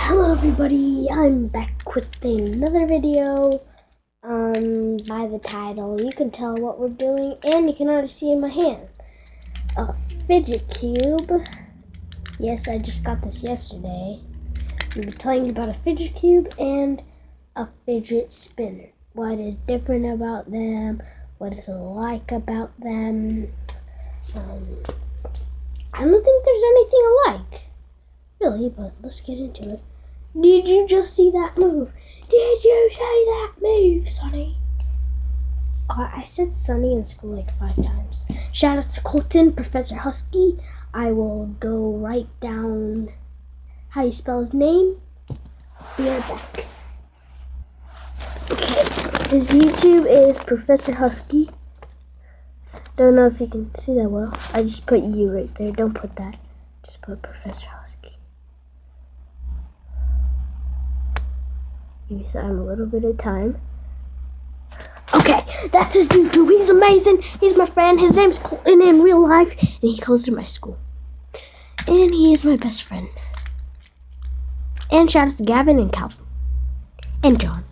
Hello everybody, I'm back with another video. By the title, you can tell what we're doing, and you can already see in my hand a fidget cube. Yes, I just got this yesterday. I'll be telling you about a fidget cube and a fidget spinner. What is different about them? What is alike about them? I don't think there's anything alike, really, but let's get into it. Did you just see that move? Did you see that move, Sonny? I said Sonny in school like 5 times. Shout out to Colton, Professor Husky. I will go write down how you spell his name. Be right back. Okay, his YouTube is Professor Husky. Don't know if you can see that well. I just put you right there. Don't put that. Just put Professor Husky. Give him a little bit of time. Okay, that's his YouTube. He's amazing. He's my friend. His name's Colton in real life, and he goes to my school. And he is my best friend. And shout out to Gavin and Calvin. And John.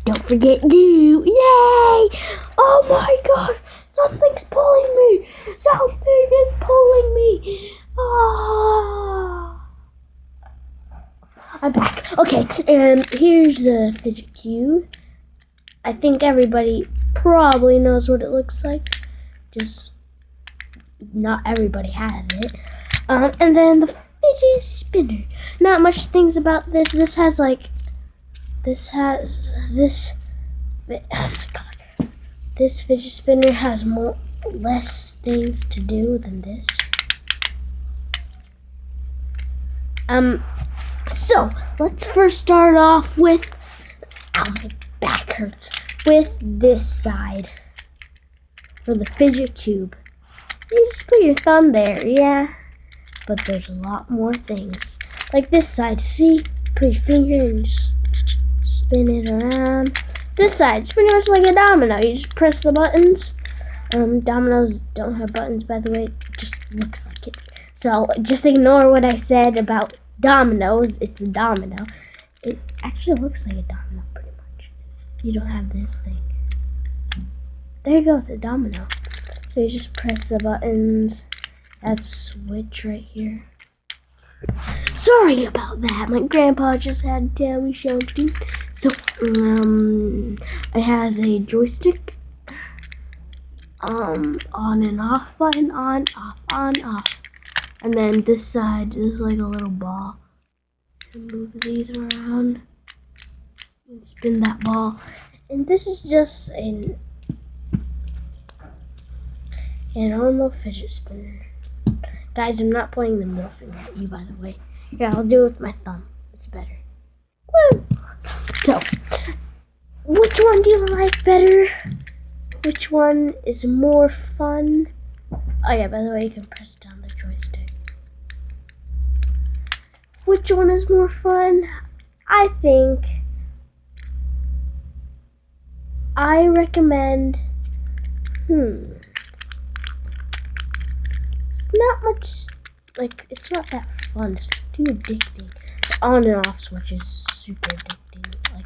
Don't forget you. Yay! Oh my god! Something's pulling me! Something is pulling me! Oh. I'm back. Okay, here's the fidget cube. I think everybody probably knows what it looks like. Just not everybody has it. And then the fidget spinner. Not much things about this. Oh my god. This fidget spinner has less things to do than this. So, let's first start off with, my back hurts, with this side for the fidget cube. You just put your thumb there, yeah, but there's a lot more things. Like this side, see, put your finger and just spin it around. This side, it's pretty much like a domino. You just press the buttons. Dominoes don't have buttons, by the way, it just looks like it. So, just ignore what I said about dominoes. It's a domino. It actually looks like a domino pretty much. You don't have this thing. There you go, it's a domino. So you just press the buttons. That's a switch right here. Sorry about that. My grandpa just had to tell me something. So it has a joystick. On and off button, on, off. And then this side is like a little ball. And move these around and spin that ball. And this is just a normal fidget spinner. Guys, I'm not pointing the middle finger at you, by the way. Yeah, I'll do it with my thumb. It's better. Woo! So, which one do you like better? Which one is more fun? Oh yeah, by the way, you can press down the joystick. Which one is more fun? I think I recommend, it's not much, it's not that fun. It's too addicting. The on and off switch is super addicting. I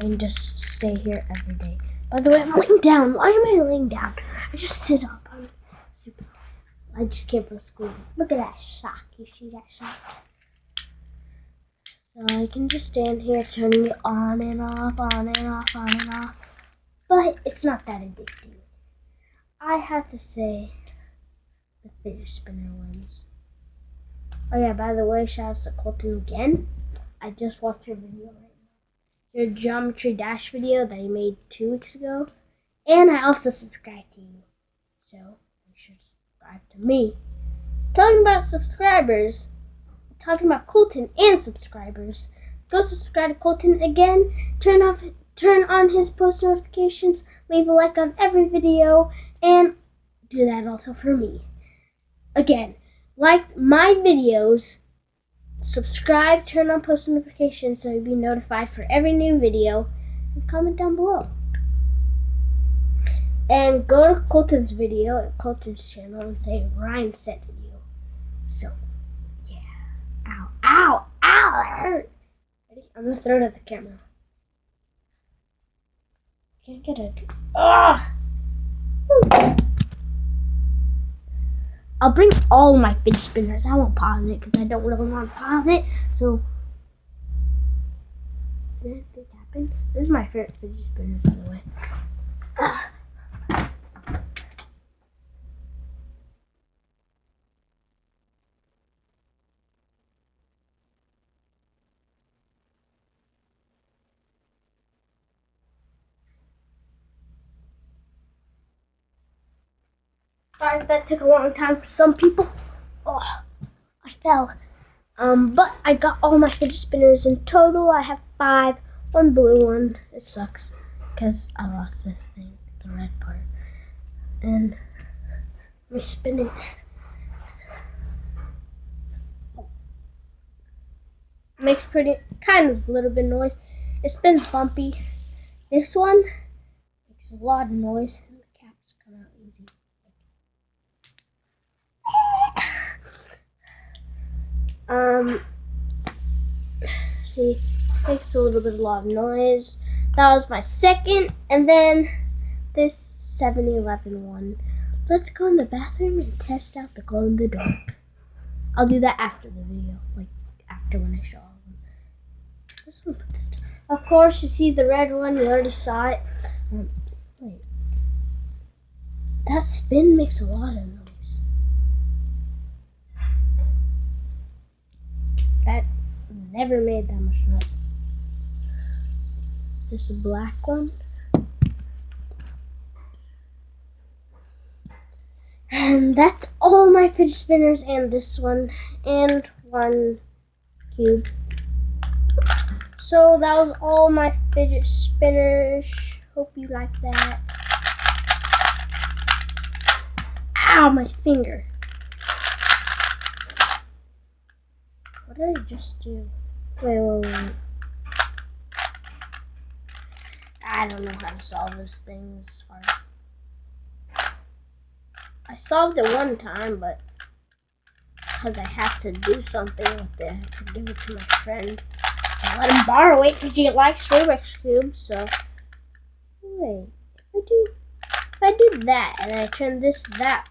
can just stay here every day. By the way, I'm laying down. Why am I laying down? I just sit up. I'm super. I just came from school. Look at that sock. You see that sock? So I can just stand here turning it on and off, on and off, on and off. But it's not that addicting. I have to say the fidget spinner wins. Oh yeah, by the way, shout out to Colton again. I just watched your video right now. Your Geometry Dash video that I made 2 weeks ago. And I also subscribed to you. So, you should subscribe to me. Talking about subscribers, talking about Colton and subscribers. Go subscribe to Colton again. Turn on his post notifications. Leave a like on every video. And do that also for me. Again, like my videos. Subscribe, turn on post notifications so you'll be notified for every new video, and comment down below. And go to Colton's video at Colton's channel and say Ryan sent you. So, yeah. Ow, ow, ow! hurt. Ready? I'm gonna throw it at the camera. Can't get it. Ah! I'll bring all my fidget spinners. I won't pause it because I don't really want to pause it. So, did anything happen? This is my favorite fidget spinner, by the way. Sorry, that took a long time for some people. Oh, I fell. But I got all my fidget spinners in total. I have 5. 1 blue one. It sucks because I lost this thing, the red part. And let me spin it. Makes pretty kind of a little bit of noise. It spins bumpy. This one makes a lot of noise. And the caps come out easy. See, makes a lot of noise. That was my second, and then this 7-Eleven one. Let's go in the bathroom and test out the glow in the dark. I'll do that after the video, like after when I show all of them. Just gonna put this down. Of course, you see the red one. You already saw it. Wait, that spin makes a lot of noise. That never made that much noise. This black one. And that's all my fidget spinners and this one and 1 cube. So that was all my fidget spinners. Hope you like that. Ow, my finger. What did I just do? Wait. I don't know how to solve this thing. It's hard. I solved it one time, but because I have to do something with it, I have to give it to my friend. I let him borrow it because he likes Rubik's Cube, so. Wait, if I do that and I turn this that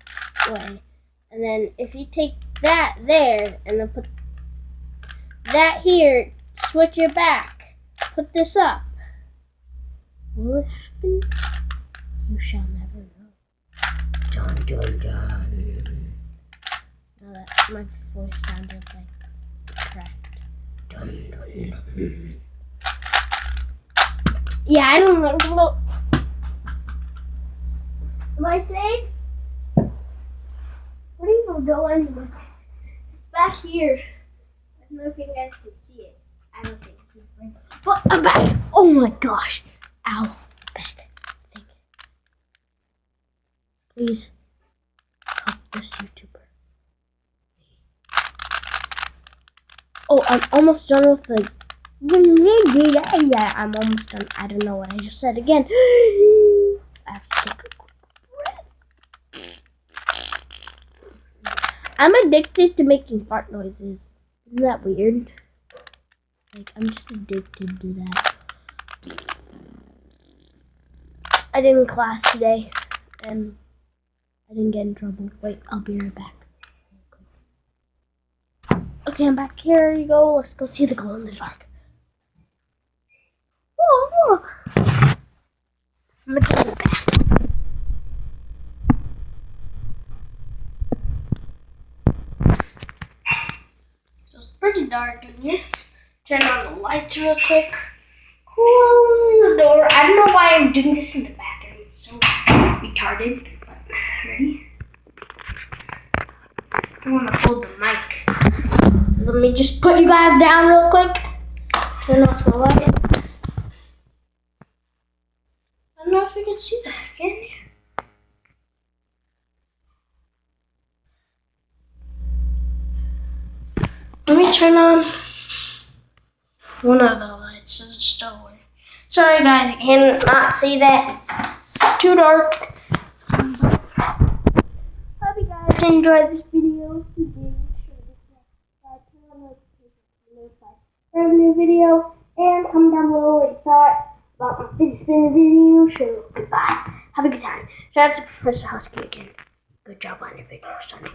way, and then if you take that there and then put that here, switch it back, put this up, will it happen? You shall never know. Dun, dun, dun. Now that my voice sounded like cracked. Dun, dun, dun. Yeah, I don't know. Am I safe? Where do you even go anyway? Back here. I don't know if you guys can see it. I don't think it's right. But I'm back. Oh my gosh. Ow. Back. Think. Please help this YouTuber. Oh, I'm almost done with the. Yeah, I'm almost done. I don't know what I just said again. I have to take a quick breath. I'm addicted to making fart noises. Isn't that weird? Like, I'm just addicted to that. I did in class today, and I didn't get in trouble. Wait, I'll be right back. Okay, I'm back. Here you go. Let's go see the glow in the dark. Oh, I'm gonna go to the bathroom. So it's pretty dark in here. Turn on the lights real quick. Close the door. I don't know why I'm doing this in the bathroom. It's so retarded. But ready? I want to hold the mic. Let me just put you guys down real quick. Turn off the light. I don't know if you can see that again. Let me turn on one of the lights so it's still working. Sorry guys, you cannot see that. It's too dark. Hope you guys enjoyed this video. If you did, make sure to subscribe, turn on notifications, for a new video. And comment down below what you thought about my fidget spinner video. So goodbye. Have a good time. Shout out to Professor Husky again. Good job on your video, Sonny.